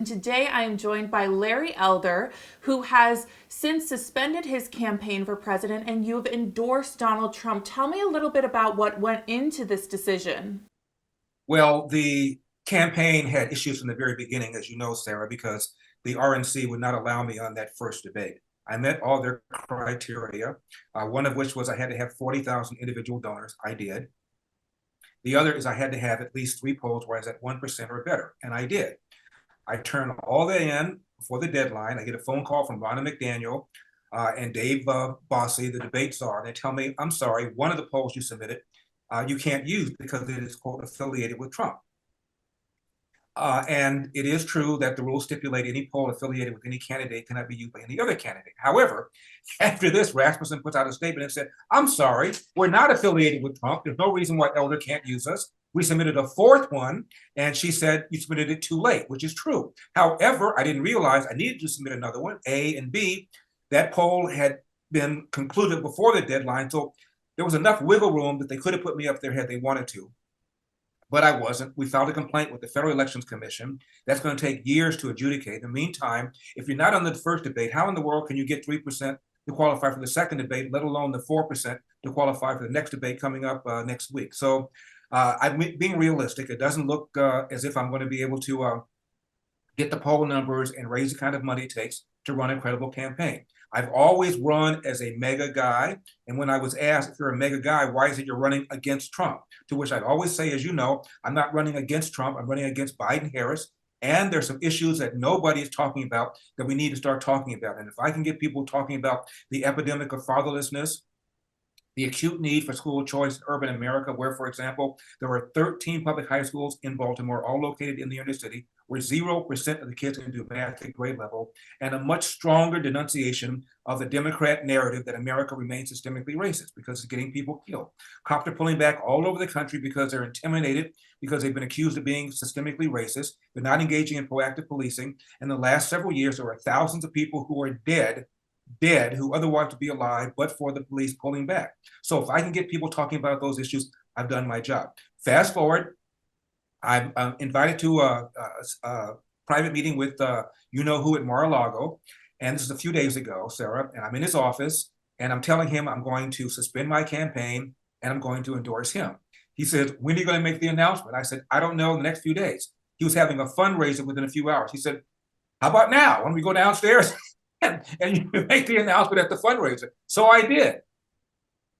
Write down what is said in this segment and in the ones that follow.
Today, I am joined by Larry Elder, who has since suspended his campaign for president, and you've endorsed Donald Trump. Tell me a little bit about what went into this decision. Well, the campaign had issues from the very beginning, as you know, Sarah, because the RNC would not allow me on that first debate. I met all their criteria, one of which was I had to have 40,000 individual donors. I did. The other is I had to have at least three polls where I was at 1% or better, and I did. I turned all that in before the deadline. I get a phone call from Ronna McDaniel and Dave Bossy, the debate czar, and they tell me, I'm sorry, one of the polls you submitted, you can't use because it is, quote, affiliated with Trump. And it is true that the rules stipulate any poll affiliated with any candidate cannot be used by any other candidate. However, after this, Rasmussen puts out a statement and said, I'm sorry, we're not affiliated with Trump. There's no reason why Elder can't use us. We submitted a fourth one, and she said you submitted it too late, which is true. However, I didn't realize I needed to submit another one, A and B. That poll had been concluded before the deadline, so there was enough wiggle room that they could have put me up there had they wanted to, but I wasn't. We filed a complaint with the Federal Elections Commission. That's going to take years to adjudicate. In the meantime, if you're not on the first debate, how in the world can you get 3% to qualify for the second debate, let alone the 4% to qualify for the next debate coming up next week? So I'm being realistic. It doesn't look as if I'm going to be able to get the poll numbers and raise the kind of money it takes to run a credible campaign. I've always run as a mega guy. And when I was asked, if you're a mega guy, why is it you're running against Trump? To which I'd always say, as you know, I'm not running against Trump. I'm running against Biden Harris. And there's some issues that nobody is talking about that we need to start talking about. And if I can get people talking about the epidemic of fatherlessness, the acute need for school choice in urban America, where, for example, there are 13 public high schools in Baltimore, all located in the inner city, where 0% of the kids can do math at grade level, and a much stronger denunciation of the Democrat narrative that America remains systemically racist because it's getting people killed. Cops are pulling back all over the country because they're intimidated, because they've been accused of being systemically racist. They're not engaging in proactive policing. In the last several years, there are thousands of people who are dead who otherwise would be alive, but for the police pulling back. So if I can get people talking about those issues, I've done my job. Fast forward, I'm invited to a private meeting with you know who at Mar-A-Lago, and this is a few days ago, Sarah, and I'm in his office, and I'm telling him I'm going to suspend my campaign and I'm going to endorse him. He says, when are you going to make the announcement? I said, I don't know, in the next few days. He was having a fundraiser within a few hours. He said, how about now? Why don't we go downstairs and you make the announcement at the fundraiser? So I did.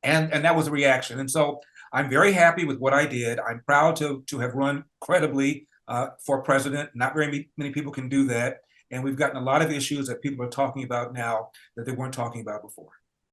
And that was a reaction. And so I'm very happy with what I did. I'm proud to have run credibly for president. Not very many people can do that. And we've gotten a lot of issues that people are talking about now that they weren't talking about before.